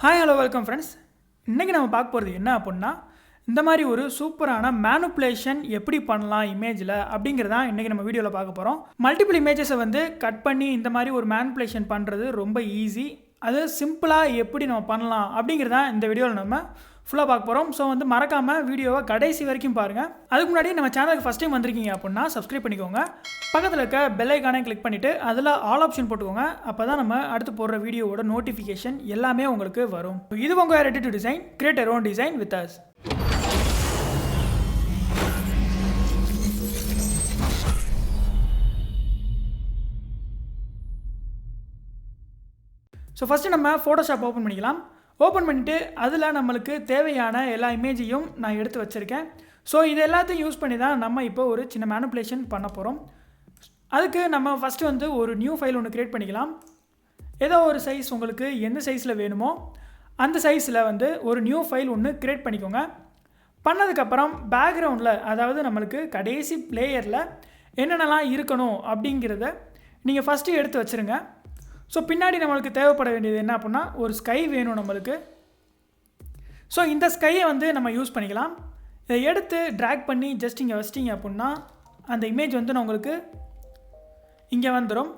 Hi hello welcome friends. இன்றைக்கி நம்ம பார்க்க போகிறது என்ன அப்படின்னா, இந்த மாதிரி ஒரு சூப்பரான மேனுப்புலேஷன் எப்படி பண்ணலாம் இமேஜில் அப்படிங்கிறதான் இன்றைக்கி நம்ம வீடியோவில் பார்க்க போகிறோம். மல்டிபிள் இமேஜஸை வந்து கட் பண்ணி இந்த மாதிரி ஒரு மேனுப்புலேஷன் பண்ணுறது ரொம்ப ஈஸி. அது சிம்பிளாக எப்படி நம்ம பண்ணலாம் அப்படிங்கிறதான் இந்த வீடியோவில் நம்ம ஃபுல்லாக பார்க்க போகிறோம். ஸோ வந்து மறக்காமல் வீடியோவை கடைசி வரைக்கும் பாருங்கள். அதுக்கு முன்னாடி நம்ம சேனலுக்கு ஃபஸ்ட் டைம் வந்திருக்கீங்க அப்படின்னா சப்ஸ்கிரைப் பண்ணிக்கோங்க. பக்கத்தில் இருக்க பெல் ஐக்கானை கிளிக் பண்ணிவிட்டு அதில் ஆல் ஆப்ஷன் போட்டுக்கோங்க. அப்போ தான் நம்ம அடுத்து போடுற வீடியோவோட நோட்டிஃபிகேஷன் எல்லாமே உங்களுக்கு வரும். இது உங்கள் ready to design, create your own design with us. So first நம்ம ஃபோட்டோஷாப் ஓப்பன் பண்ணிக்கலாம். ஓப்பன் பண்ணிவிட்டு அதில் நம்மளுக்கு தேவையான எல்லா இமேஜையும் நான் எடுத்து வச்சுருக்கேன். ஸோ இது எல்லாத்தையும் யூஸ் பண்ணி தான் நம்ம இப்போ ஒரு சின்ன மேனுப்புலேஷன் பண்ண போகிறோம். அதுக்கு நம்ம ஃபஸ்ட்டு வந்து ஒரு நியூ ஃபைல் ஒன்று க்ரியேட் பண்ணிக்கலாம். ஏதோ ஒரு சைஸ் உங்களுக்கு எந்த சைஸில் வேணுமோ அந்த சைஸில் வந்து ஒரு நியூ ஃபைல் ஒன்று க்ரியேட் பண்ணிக்கோங்க. பண்ணதுக்கப்புறம் பேக்ரவுண்டில், அதாவது நம்மளுக்கு கடைசி லேயரில் என்னென்னலாம் இருக்கணும் அப்படிங்கிறத நீங்கள் ஃபஸ்ட்டு எடுத்து வச்சுருங்க. ஸோ பின்னாடி நம்மளுக்கு தேவைப்பட வேண்டியது என்ன அப்படின்னா, ஒரு ஸ்கை வேணும் நம்மளுக்கு. ஸோ இந்த ஸ்கையை வந்து நம்ம யூஸ் பண்ணிக்கலாம். இதை எடுத்து ட்ராக் பண்ணி ஜஸ்ட் இங்கே வச்சிட்டிங்க அப்படின்னா அந்த இமேஜ் வந்து உங்களுக்கு இங்கே வந்துடும்.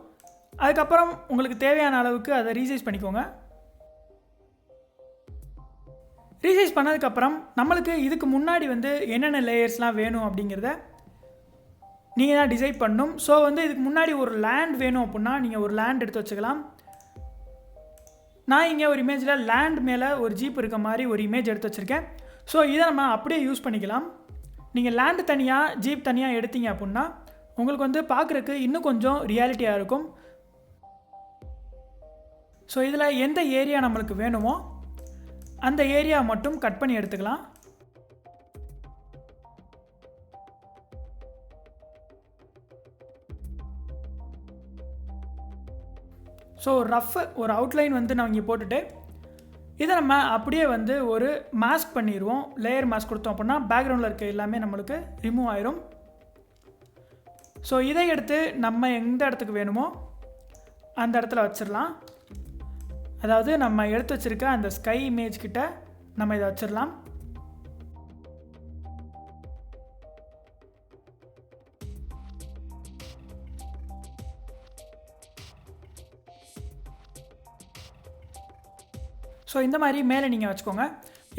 அதுக்கப்புறம் உங்களுக்கு தேவையான அளவுக்கு அதை ரீசைஸ் பண்ணிக்கோங்க. ரீசைஸ் பண்ணதுக்கப்புறம் நம்மளுக்கு இதுக்கு முன்னாடி வந்து என்னென்ன லேயர்ஸ்லாம் வேணும் அப்படிங்கிறத நீங்கள் தான் டிசைட் பண்ணணும். ஸோ வந்து இதுக்கு முன்னாடி ஒரு லேண்ட் வேணும் அப்படின்னா நீங்கள் ஒரு லேண்ட் எடுத்து வச்சுக்கலாம். நான் இங்கே ஒரு இமேஜில் லேண்ட் மேலே ஒரு ஜீப் இருக்க மாதிரி ஒரு இமேஜ் எடுத்து வச்சுருக்கேன். ஸோ இதை நம்ம அப்படியே யூஸ் பண்ணிக்கலாம். நீங்கள் லேண்டு தனியாக ஜீப் தனியாக எடுத்தீங்க அப்படின்னா உங்களுக்கு வந்து பார்க்குறக்கு இன்னும் கொஞ்சம் ரியாலிட்டியாக இருக்கும். ஸோ இதில் எந்த ஏரியா நம்மளுக்கு வேணுமோ அந்த ஏரியா மட்டும் கட் பண்ணி எடுத்துக்கலாம். ஸோ ஒரு அவுட்லைன் வந்து நான் இங்கே போட்டுட்டு இதை நம்ம அப்படியே வந்து ஒரு மாஸ்க் பண்ணிடுவோம். லேயர் மாஸ்க் கொடுத்தோம் அப்படின்னா பேக்ரவுண்டில் இருக்க எல்லாமே நம்மளுக்கு ரிமூவ் ஆயிரும். ஸோ இதை எடுத்து நம்ம எந்த இடத்துக்கு வேணுமோ அந்த இடத்துல வச்சிடலாம். அதாவது நம்ம எடுத்து வச்சுருக்க அந்த ஸ்கை இமேஜ் கிட்ட நம்ம இதை வச்சிடலாம். ஸோ இந்த மாதிரி மேலே நீங்கள் வச்சுக்கோங்க.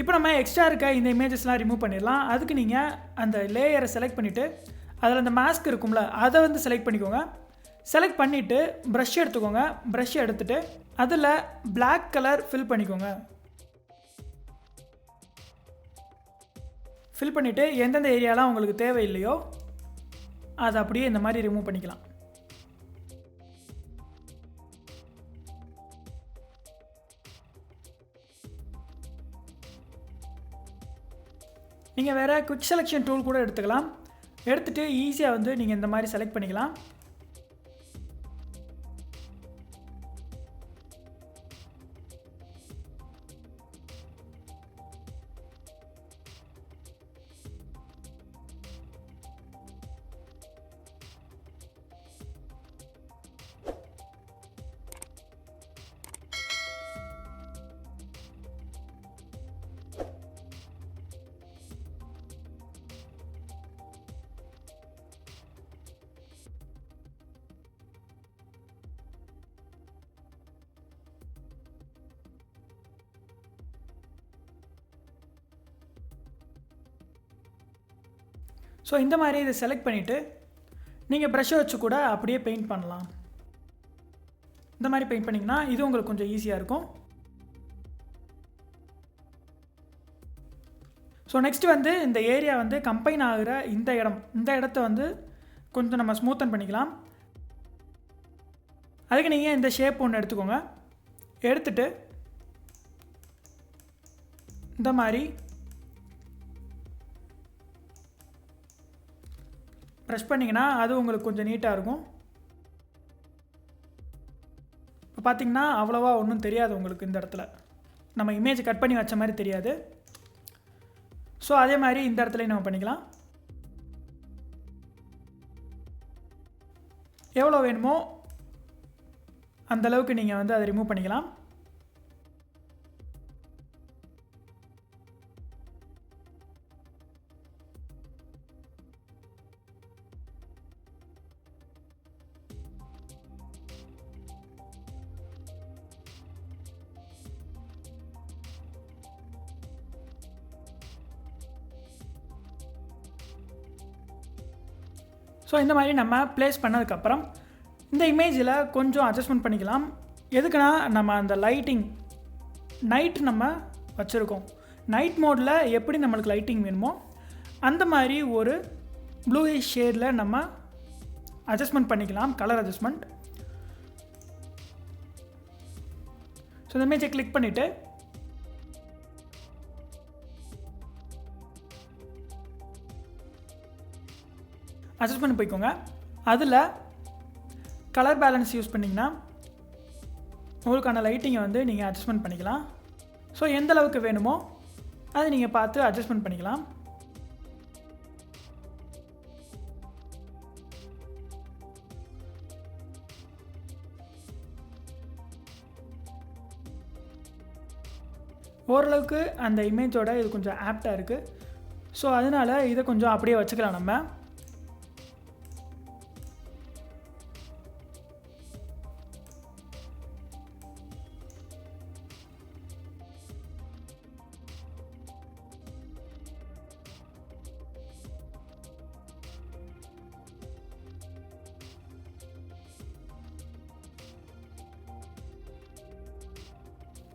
இப்போ நம்ம எக்ஸ்ட்ரா இருக்க இந்த இமேஜஸ்லாம் ரிமூவ் பண்ணிடலாம். அதுக்கு நீங்கள் அந்த லேயரை செலக்ட் பண்ணிவிட்டு அதில் அந்த மாஸ்க் இருக்கும்ல அதை வந்து செலக்ட் பண்ணிக்கோங்க. செலக்ட் பண்ணிவிட்டு ப்ரஷ் எடுத்துக்கோங்க. ப்ரஷ் எடுத்துகிட்டு அதில் பிளாக் கலர் ஃபில் பண்ணிக்கோங்க. ஃபில் பண்ணிவிட்டு எந்தெந்த ஏரியாலாம் உங்களுக்கு தேவையில்லையோ அதை அப்படியே இந்த மாதிரி ரிமூவ் பண்ணிக்கலாம். நீங்கள் வேறு குவிக் செலெக்ஷன் டூல் கூட எடுத்துக்கலாம். எடுத்துகிட்டு ஈஸியாக வந்து நீங்கள் இந்த மாதிரி செலக்ட் பண்ணிக்கலாம். ஸோ இந்த மாதிரி இதை செலக்ட் பண்ணிவிட்டு நீங்கள் ப்ரஷ்ஷை வச்சு கூட அப்படியே பெயிண்ட் பண்ணலாம். இந்த மாதிரி பெயிண்ட் பண்ணிங்கன்னா இது உங்களுக்கு கொஞ்சம் ஈஸியாக இருக்கும். ஸோ நெக்ஸ்ட்டு வந்து இந்த ஏரியா வந்து கம்பைன் ஆகிற இந்த இடத்த வந்து கொஞ்சம் நம்ம ஸ்மூத்தன் பண்ணிக்கலாம். அதுக்கு நீங்கள் இந்த ஷேப் ஒன்று எடுத்துக்கோங்க. எடுத்துகிட்டு இந்த மாதிரி ப்ரெஷ் பண்ணிங்கன்னா அது உங்களுக்கு கொஞ்சம் நீட்டாக இருக்கும். இப்போ பார்த்திங்கன்னா அவ்வளோவா ஒன்றும் தெரியாது உங்களுக்கு. இந்த இடத்துல நம்ம இமேஜ் கட் பண்ணி வச்ச மாதிரி தெரியாது. ஸோ அதே மாதிரி இந்த இடத்துலையும் நம்ம பண்ணிக்கலாம். எவ்வளோ வேணுமோ அந்தளவுக்கு நீங்கள் வந்து அதை ரிமூவ் பண்ணிக்கலாம். ஸோ இந்த மாதிரி நம்ம ப்ளேஸ் பண்ணதுக்கப்புறம் இந்த இமேஜில் கொஞ்சம் அட்ஜஸ்ட்மெண்ட் பண்ணிக்கலாம். எதுக்குன்னா நம்ம அந்த லைட்டிங் நைட் நம்ம வச்சுருக்கோம். நைட் மோடில் எப்படி நம்மளுக்கு லைட்டிங் வேணுமோ அந்த மாதிரி ஒரு ப்ளூயிஷ் ஷேடில் நம்ம அட்ஜஸ்ட்மெண்ட் பண்ணிக்கலாம், கலர் அட்ஜஸ்ட்மெண்ட். ஸோ இந்த இமேஜை கிளிக் பண்ணிவிட்டு அட்ஜஸ்ட்மெண்ட் போய்க்கோங்க. அதில் கலர் பேலன்ஸ் யூஸ் பண்ணிங்கன்னா உங்களுக்கான லைட்டிங்கை வந்து நீங்கள் அட்ஜஸ்ட்மெண்ட் பண்ணிக்கலாம். ஸோ எந்த அளவுக்கு வேணுமோ அதை நீங்கள் பார்த்து அட்ஜஸ்ட்மெண்ட் பண்ணிக்கலாம். ஓரளவுக்கு அந்த இமேஜோட இது கொஞ்சம் ஆப்டாக இருக்குது. ஸோ அதனால் இதை கொஞ்சம் அப்படியே வச்சுக்கலாம் நம்ம.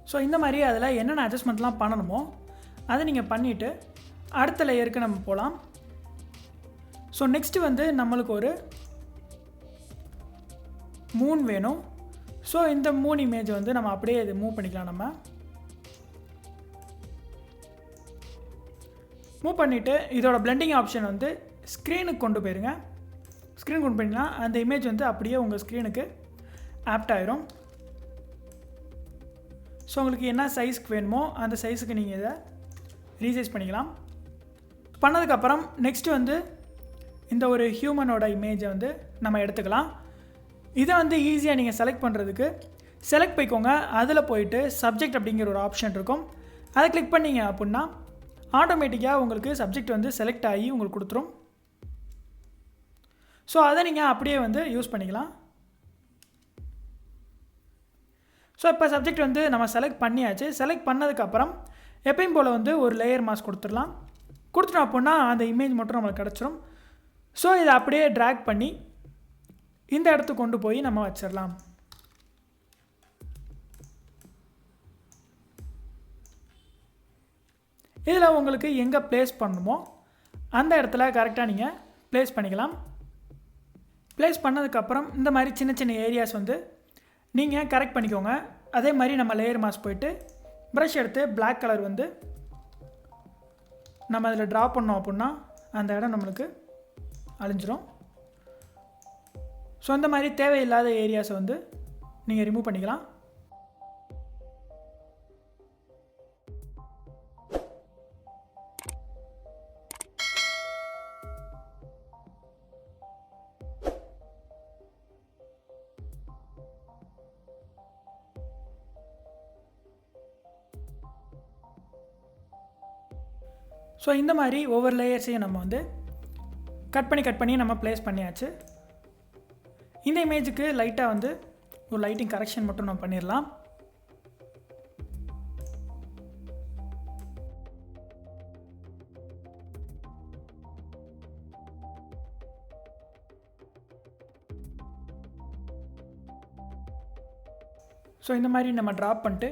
ஸோ இந்த மாதிரி அதில் என்னென்ன அட்ஜஸ்ட்மெண்ட்லாம் பண்ணணுமோ அதை நீங்கள் பண்ணிவிட்டு அடுத்த லேயருக்கு நம்ம போகலாம். ஸோ நெக்ஸ்ட்டு வந்து நம்மளுக்கு ஒரு மூன் வேணும். ஸோ இந்த மூன் இமேஜ் வந்து நம்ம அப்படியே இது மூவ் பண்ணிக்கலாம். நம்ம மூவ் பண்ணிவிட்டு இதோட பிளெண்டிங் ஆப்ஷன் வந்து ஸ்க்ரீனுக்கு கொண்டு போயிருங்க. ஸ்க்ரீன் கொண்டு போயிங்கன்னா அந்த இமேஜ் வந்து அப்படியே உங்கள் ஸ்க்ரீனுக்கு ஆப்ட் ஆயிரும். ஸோ உங்களுக்கு என்ன சைஸ்க்கு வேணுமோ அந்த சைஸுக்கு நீங்கள் இதை ரீசைஸ் பண்ணிக்கலாம். பண்ணதுக்கப்புறம் நெக்ஸ்ட்டு வந்து இந்த ஒரு ஹியூமனோட இமேஜை வந்து நம்ம எடுத்துக்கலாம். இதை வந்து ஈஸியாக நீங்கள் செலக்ட் பண்ணுறதுக்கு செலக்ட் போய்க்கோங்க. அதில் போயிட்டு சப்ஜெக்ட் அப்படிங்கிற ஒரு ஆப்ஷன் இருக்கும். அதை கிளிக் பண்ணிங்க அப்படின்னா ஆட்டோமேட்டிக்காக உங்களுக்கு சப்ஜெக்ட் வந்து செலக்ட் ஆகி உங்களுக்கு கொடுத்துரும். ஸோ அதை நீங்கள் அப்படியே வந்து யூஸ் பண்ணிக்கலாம். ஸோ இப்போ சப்ஜெக்ட் வந்து நம்ம செலக்ட் பண்ணியாச்சு. செலக்ட் பண்ணதுக்கப்புறம் எப்பயும் போல் வந்து ஒரு லேயர் மாஸ்க் கொடுத்துடலாம். கொடுத்துட்டோம் அப்படின்னா அந்த இமேஜ் மட்டும் நம்மளுக்கு கிடச்சிரும். ஸோ இதை அப்படியே ட்ராக் பண்ணி இந்த இடத்துக்கு கொண்டு போய் நம்ம வச்சிடலாம். இதில் உங்களுக்கு எங்கே ப்ளேஸ் பண்ணணுமோ அந்த இடத்துல கரெக்டாக நீங்கள் ப்ளேஸ் பண்ணிக்கலாம். ப்ளேஸ் பண்ணதுக்கப்புறம் இந்த மாதிரி சின்ன சின்ன ஏரியாஸ் வந்து நீங்கள் கரெக்ட் பண்ணிக்கோங்க. அதே மாதிரி நம்ம லேயர் மாஸ்க் போயிட்டு ப்ரஷ் எடுத்து பிளாக் கலர் வந்து நம்ம அதில் ட்ரா பண்ணோம் அப்படின்னா அந்த இடம் நம்மளுக்கு அழிஞ்சிரும். ஸோ அந்த மாதிரி தேவையில்லாத ஏரியாஸை வந்து நீங்கள் ரிமூவ் பண்ணிக்கலாம். ஸோ இந்த மாதிரி ஒவ்வொரு லேயர்ஸையும் நம்ம வந்து கட் பண்ணி நம்ம ப்ளேஸ் பண்ணியாச்சு. இந்த இமேஜுக்கு லைட்டாக வந்து ஒரு லைட்டிங் கரெக்ஷன் மட்டும் நம்ம பண்ணிடலாம். ஸோ இந்த மாதிரி நம்ம ட்ராப் பண்ணிட்டு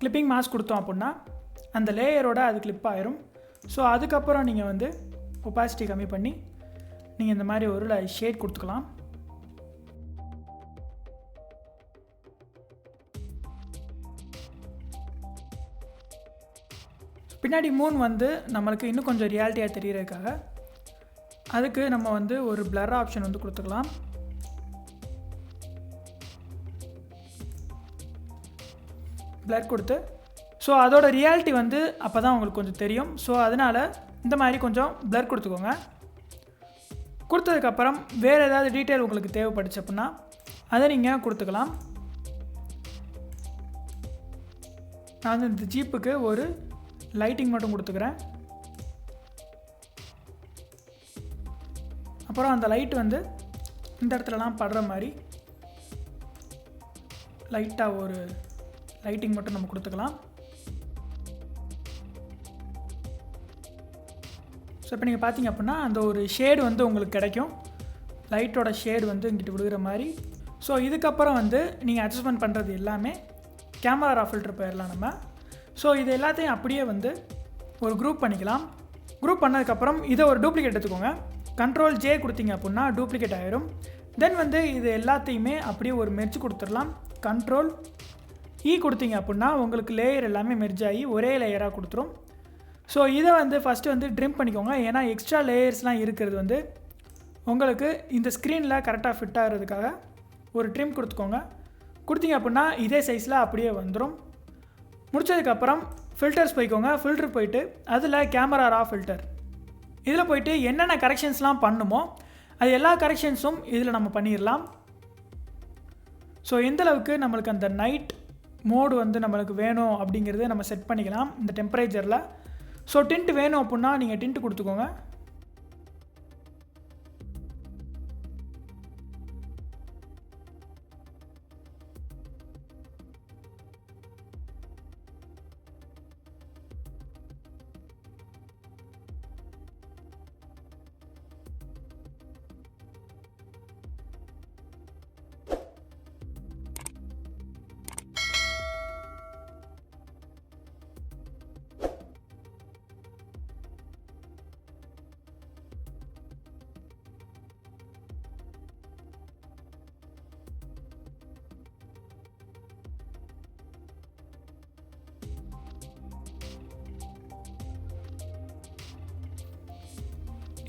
கிளிப்பிங் மாஸ்க் கொடுத்தோம் அப்படின்னா அந்த லேயரோட அது கிளிப் ஆயிரும். ஸோ அதுக்கப்புறம் நீங்கள் வந்து ஒப்பாசிட்டி கம்மி பண்ணி நீங்கள் இந்த மாதிரி ஒரு ஷேட் கொடுத்துக்கலாம். பின்னாடி மூன் வந்து நம்மளுக்கு இன்னும் கொஞ்சம் ரியாலிட்டியாக தெரியறதுக்காக அதுக்கு நம்ம வந்து ஒரு பிளர் ஆப்ஷன் வந்து கொடுத்துக்கலாம். பிளர் கொடுத்து ஸோ அதோட ரியாலிட்டி வந்து அப்போ தான் உங்களுக்கு கொஞ்சம் தெரியும். ஸோ அதனால் இந்த மாதிரி கொஞ்சம் பிளர் கொடுத்துக்கோங்க. கொடுத்ததுக்கப்புறம் வேறு ஏதாவது டீட்டெயில் உங்களுக்கு தேவைப்படுச்சு அப்படின்னா அதை நீங்கள் கொடுத்துக்கலாம். நான் வந்து இந்த ஜீப்புக்கு ஒரு லைட்டிங் மட்டும் கொடுத்துக்கிறேன். அப்புறம் அந்த லைட் வந்து இந்த இடத்துலலாம் படுற மாதிரி லைட்டாக ஒரு லைட்டிங் மட்டும் நம்ம கொடுத்துக்கலாம். ஸோ இப்போ நீங்கள் பார்த்தீங்க அப்படின்னா அந்த ஒரு ஷேடு வந்து உங்களுக்கு கிடைக்கும். லைட்டோட ஷேட் வந்து இங்கிட்டு விழுகிற மாதிரி. ஸோ இதுக்கப்புறம் வந்து நீங்கள் அட்ஜஸ்ட்மெண்ட் பண்ணுறது எல்லாமே கேமரா ரா ஃபில்டர் போயிடலாம் நம்ம. ஸோ இது எல்லாத்தையும் அப்படியே வந்து ஒரு குரூப் பண்ணிக்கலாம். குரூப் பண்ணதுக்கப்புறம் இதை ஒரு டூப்ளிகேட் எடுத்துக்கோங்க. Ctrl J கொடுத்தீங்க அப்படின்னா டூப்ளிகேட் ஆகிடும். தென் வந்து இது எல்லாத்தையுமே அப்படியே ஒரு மெர்ஜ் கொடுத்துடலாம். Ctrl E கொடுத்தீங்க அப்படின்னா உங்களுக்கு லேயர் எல்லாமே மெர்ஜ் ஆகி ஒரே லேயராக கொடுத்துரும். ஸோ இதை வந்து ஃபஸ்ட்டு வந்து ட்ரிம் பண்ணிக்கோங்க. ஏன்னா எக்ஸ்ட்ரா லேயர்ஸ்லாம் இருக்கிறது வந்து உங்களுக்கு இந்த ஸ்க்ரீனில் கரெக்டாக ஃபிட் ஆகிறதுக்காக ஒரு ட்ரிம் கொடுத்துக்கோங்க. கொடுத்தீங்க அப்படின்னா இதே சைஸில் அப்படியே வந்துடும். முடிச்சதுக்கப்புறம் ஃபில்டர்ஸ் போய்க்கோங்க. ஃபில்டர் போயிட்டு அதில் கேமரா ரா ஃபில்டர் இதில் போயிட்டு என்னென்ன கரெக்ஷன்ஸ்லாம் பண்ணுமோ அது எல்லா கரெக்ஷன்ஸும் இதில் நம்ம பண்ணிடலாம். ஸோ எந்தளவுக்கு நம்மளுக்கு அந்த நைட் மோடு வந்து நம்மளுக்கு வேணும் அப்படிங்கிறத நம்ம செட் பண்ணிக்கலாம் இந்த டெம்பரேச்சரில். ஸோ டிண்ட் வேணும் அப்படின்னா நீங்கள் டிண்ட் கொடுத்துக்கோங்க.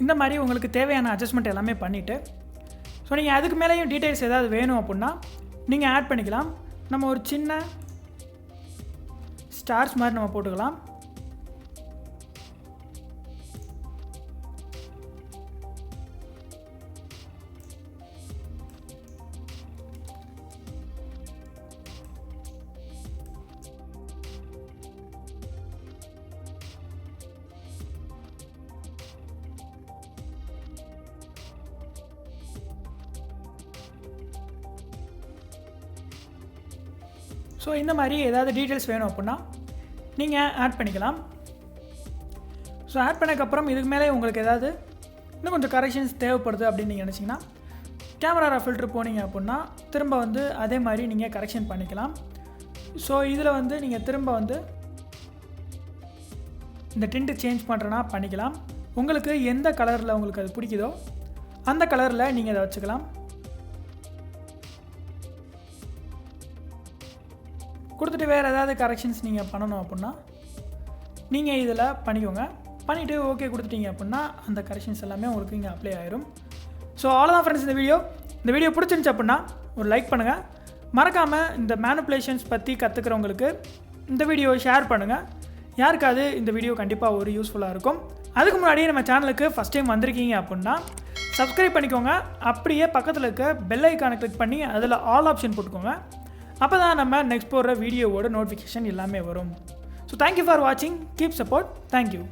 இந்த மாதிரி உங்களுக்கு தேவையான அட்ஜஸ்ட்மெண்ட் எல்லாமே பண்ணிவிட்டு ஸோ நீங்கள் அதுக்கு மேலேயும் டீட்டெயில்ஸ் ஏதாவது வேணும் அப்படின்னா நீங்கள் ஆட் பண்ணிக்கலாம். நம்ம ஒரு சின்ன ஸ்டார்ஸ் மாதிரி நம்ம போட்டுக்கலாம். ஸோ இந்த மாதிரி ஏதாவது டீட்டெயில்ஸ் வேணும் அப்படின்னா நீங்கள் ஆட் பண்ணிக்கலாம். ஸோ ஆட் பண்ணக்கப்புறம் இதுக்கு மேலே உங்களுக்கு ஏதாவது இன்னும் கொஞ்சம் கரெக்ஷன்ஸ் தேவைப்படுது அப்படின்னு நீங்கள் நினச்சிங்கன்னா கேமரா ரா ஃபில்டர் போனீங்க அப்படின்னா திரும்ப வந்து அதே மாதிரி நீங்கள் கரெக்ஷன் பண்ணிக்கலாம். ஸோ இதில் வந்து நீங்கள் திரும்ப வந்து இந்த டிண்ட் சேஞ்ச் பண்ணுறனா பண்ணிக்கலாம். உங்களுக்கு எந்த கலரில் உங்களுக்கு அது பிடிக்குதோ அந்த கலரில் நீங்கள் அதை வச்சுக்கலாம். கொடுத்துட்டு வேறு ஏதாவது கரெக்ஷன்ஸ் நீங்கள் பண்ணணும் அப்படின்னா நீங்கள் இதில் பண்ணிக்கோங்க. பண்ணிவிட்டு ஓகே கொடுத்துட்டீங்க அப்படின்னா அந்த கரெக்ஷன்ஸ் எல்லாமே உங்களுக்கு இங்கே அப்ளை ஆயிரும். ஸோ அவ்வளோதான் ஃப்ரெண்ட்ஸ் இந்த வீடியோ பிடிச்சிருந்துச்சு அப்படின்னா ஒரு லைக் பண்ணுங்கள். மறக்காமல் இந்த மேனிப்புலேஷன்ஸ் பற்றி கற்றுக்கிறவங்களுக்கு இந்த வீடியோ ஷேர் பண்ணுங்கள். யாருக்காவது இந்த வீடியோ கண்டிப்பாக ஒரு யூஸ்ஃபுல்லாக இருக்கும். அதுக்கு முன்னாடியே நம்ம சேனலுக்கு ஃபஸ்ட் டைம் வந்திருக்கீங்க அப்படின்னா சப்ஸ்கிரைப் பண்ணிக்கோங்க. அப்படியே பக்கத்தில் இருக்க பெல் ஐக்கானை கிளிக் பண்ணி அதில் ஆல் ஆப்ஷன் போட்டுக்கோங்க. அப்போ தான் நம்ம நெக்ஸ்ட் போடுற வீடியோவோட நோட்டிஃபிகேஷன் எல்லாமே வரும். ஸோ தேங்க்யூ ஃபார் வாட்சிங். Keep support. தேங்க்யூ.